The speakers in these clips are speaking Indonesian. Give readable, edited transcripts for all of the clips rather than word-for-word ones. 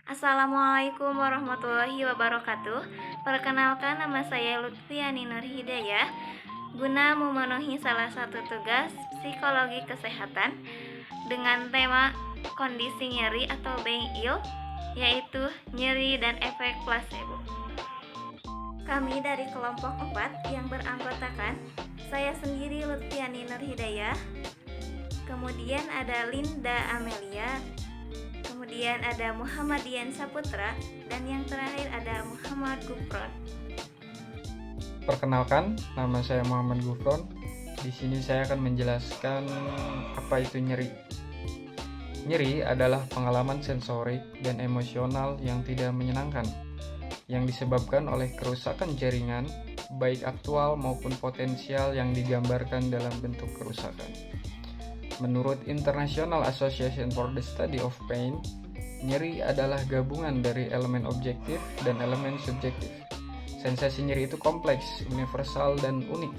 Assalamualaikum warahmatullahi wabarakatuh. Perkenalkan, nama saya Lutfiani Nur Hidayah. Guna memenuhi salah satu tugas psikologi kesehatan dengan tema kondisi nyeri atau being ill, yaitu nyeri dan efek placebo. Kami dari kelompok 4 yang beranggotakan saya sendiri Lutfiani Nur Hidayah, kemudian ada Linda Amelia, kemudian ada Muhammadian Saputra, dan yang terakhir ada Muhammad Gufron. Perkenalkan, nama saya Muhammad Gufron. Di sini saya akan menjelaskan apa itu nyeri. Nyeri adalah pengalaman sensorik dan emosional yang tidak menyenangkan, yang disebabkan oleh kerusakan jaringan, baik aktual maupun potensial yang digambarkan dalam bentuk kerusakan. Menurut International Association for the Study of Pain, nyeri adalah gabungan dari elemen objektif dan elemen subjektif. Sensasi nyeri itu kompleks, universal, dan unik.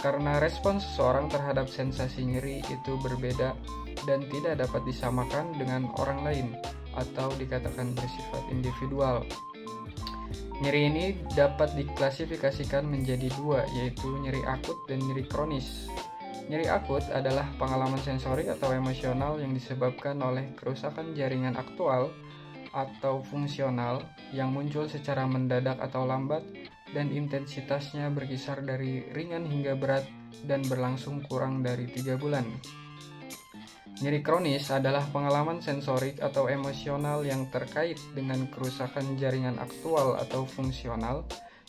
Karena respons seseorang terhadap sensasi nyeri itu berbeda dan tidak dapat disamakan dengan orang lain atau dikatakan bersifat individual. Nyeri ini dapat diklasifikasikan menjadi dua, yaitu nyeri akut dan nyeri kronis. Nyeri akut adalah pengalaman sensori atau emosional yang disebabkan oleh kerusakan jaringan aktual atau fungsional yang muncul secara mendadak atau lambat dan intensitasnya berkisar dari ringan hingga berat dan berlangsung kurang dari 3 bulan. Nyeri kronis adalah pengalaman sensorik atau emosional yang terkait dengan kerusakan jaringan aktual atau fungsional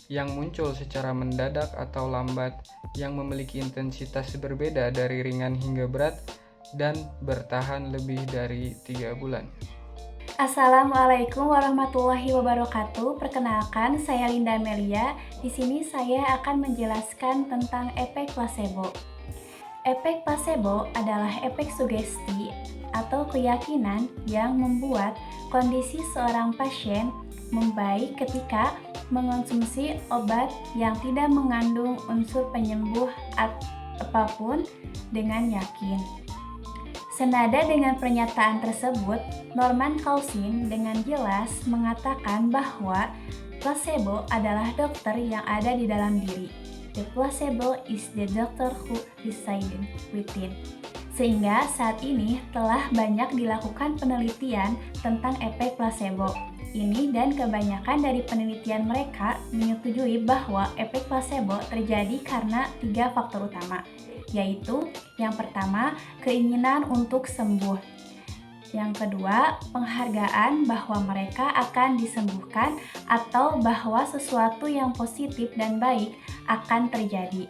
yang muncul secara mendadak atau lambat, yang memiliki intensitas berbeda dari ringan hingga berat dan bertahan lebih dari 3 bulan. Assalamualaikum warahmatullahi wabarakatuh. Perkenalkan, saya Linda Amelia. Di sini saya akan menjelaskan tentang efek placebo. Efek placebo adalah efek sugesti atau keyakinan yang membuat kondisi seorang pasien membaik ketika mengonsumsi obat yang tidak mengandung unsur penyembuh apapun dengan yakin. Senada dengan pernyataan tersebut, Norman Cousins dengan jelas mengatakan bahwa placebo adalah dokter yang ada di dalam diri. The placebo is the doctor who resides within. Sehingga saat ini telah banyak dilakukan penelitian tentang efek placebo ini, dan kebanyakan dari penelitian mereka menyetujui bahwa efek placebo terjadi karena 3 faktor utama, yaitu yang pertama, keinginan untuk sembuh. Yang kedua, penghargaan bahwa mereka akan disembuhkan atau bahwa sesuatu yang positif dan baik akan terjadi.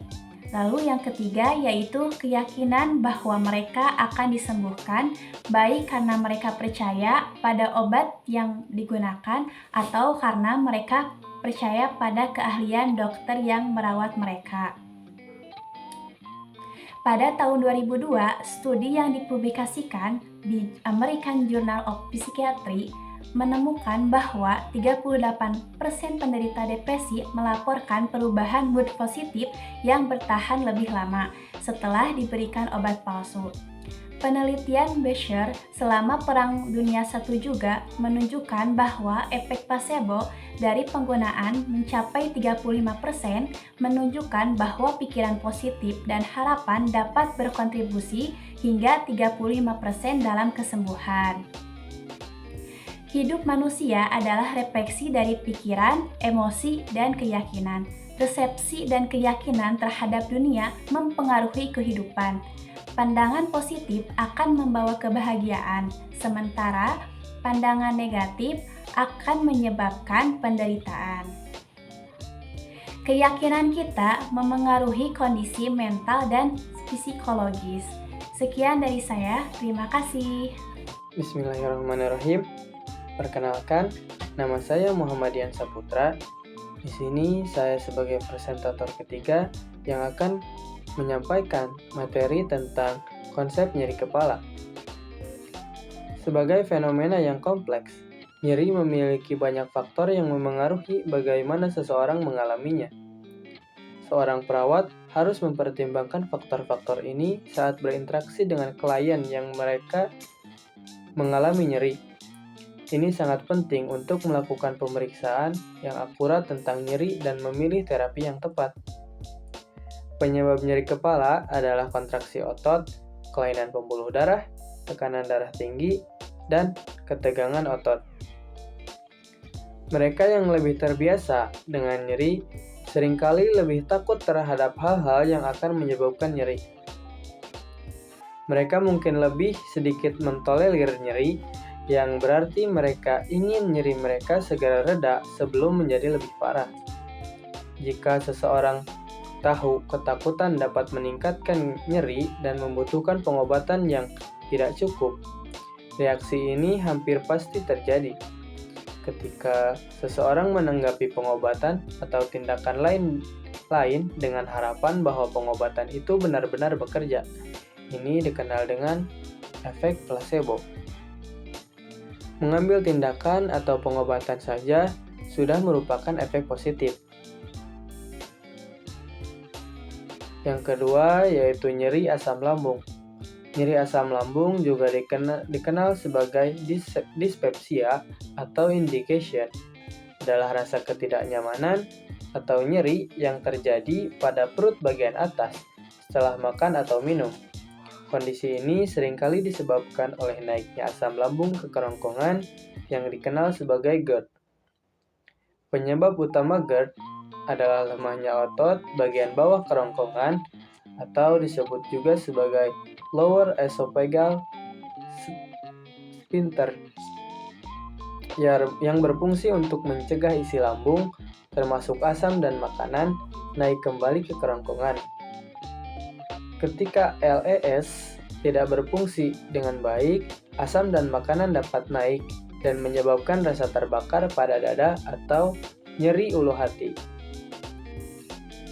Lalu yang ketiga yaitu keyakinan bahwa mereka akan disembuhkan, baik karena mereka percaya pada obat yang digunakan atau karena mereka percaya pada keahlian dokter yang merawat mereka. Pada tahun 2002, studi yang dipublikasikan di American Journal of Psychiatry menemukan bahwa 38% penderita depresi melaporkan perubahan mood positif yang bertahan lebih lama setelah diberikan obat palsu. Penelitian Becher selama Perang Dunia I juga menunjukkan bahwa efek placebo dari penggunaan mencapai 35%, menunjukkan bahwa pikiran positif dan harapan dapat berkontribusi hingga 35% dalam kesembuhan. Hidup manusia adalah refleksi dari pikiran, emosi, dan keyakinan. Persepsi dan keyakinan terhadap dunia mempengaruhi kehidupan. Pandangan positif akan membawa kebahagiaan, sementara pandangan negatif akan menyebabkan penderitaan. Keyakinan kita memengaruhi kondisi mental dan psikologis. Sekian dari saya, terima kasih. Bismillahirrahmanirrahim. Perkenalkan, nama saya Muhammadian Saputra. Di sini saya sebagai presentator ketiga yang akan menyampaikan materi tentang konsep nyeri kepala. Sebagai fenomena yang kompleks, nyeri memiliki banyak faktor yang memengaruhi bagaimana seseorang mengalaminya. Seorang perawat harus mempertimbangkan faktor-faktor ini saat berinteraksi dengan klien yang mereka mengalami nyeri. ini sangat penting untuk melakukan pemeriksaan yang akurat tentang nyeri dan memilih terapi yang tepat. Penyebab nyeri kepala adalah kontraksi otot, kelainan pembuluh darah, tekanan darah tinggi, dan ketegangan otot. Mereka yang lebih terbiasa dengan nyeri seringkali lebih takut terhadap hal-hal yang akan menyebabkan nyeri. Mereka mungkin lebih sedikit mentolerir nyeri, yang berarti mereka ingin nyeri mereka segera reda sebelum menjadi lebih parah. Jika seseorang tahu ketakutan dapat meningkatkan nyeri dan membutuhkan pengobatan yang tidak cukup, reaksi ini hampir pasti terjadi. Ketika seseorang menanggapi pengobatan atau tindakan lain dengan harapan bahwa pengobatan itu benar-benar bekerja. Ini dikenal dengan efek placebo. Mengambil tindakan atau pengobatan saja sudah merupakan efek positif. Yang kedua yaitu nyeri asam lambung. Nyeri asam lambung juga dikenal sebagai dyspepsia atau indigestion, adalah rasa ketidaknyamanan atau nyeri yang terjadi pada perut bagian atas setelah makan atau minum. Kondisi ini seringkali disebabkan oleh naiknya asam lambung ke kerongkongan yang dikenal sebagai GERD. Penyebab utama GERD adalah lemahnya otot bagian bawah kerongkongan atau disebut juga sebagai lower esophageal sphincter yang berfungsi untuk mencegah isi lambung, termasuk asam dan makanan, naik kembali ke kerongkongan. Ketika LES tidak berfungsi dengan baik, asam dan makanan dapat naik dan menyebabkan rasa terbakar pada dada atau nyeri ulu hati.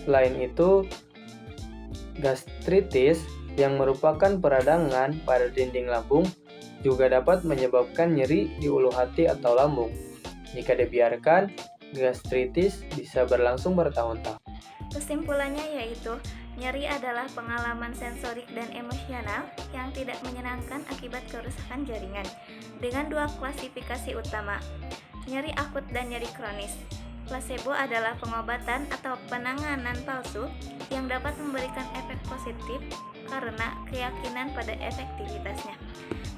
Selain itu, gastritis yang merupakan peradangan pada dinding lambung juga dapat menyebabkan nyeri di ulu hati atau lambung. Jika dibiarkan, gastritis bisa berlangsung bertahun-tahun. Kesimpulannya yaitu, nyeri adalah pengalaman sensorik dan emosional yang tidak menyenangkan akibat kerusakan jaringan, dengan dua klasifikasi utama, nyeri akut dan nyeri kronis. Placebo adalah pengobatan atau penanganan palsu yang dapat memberikan efek positif karena keyakinan pada efektivitasnya.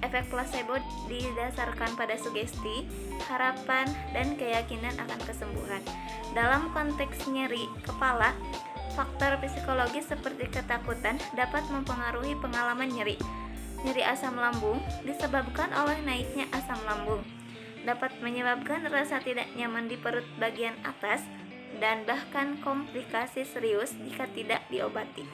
Efek placebo didasarkan pada sugesti, harapan, dan keyakinan akan kesembuhan. Dalam konteks nyeri kepala, faktor psikologis seperti ketakutan dapat mempengaruhi pengalaman nyeri. Nyeri asam lambung disebabkan oleh naiknya asam lambung, dapat menyebabkan rasa tidak nyaman di perut bagian atas dan bahkan komplikasi serius jika tidak diobati.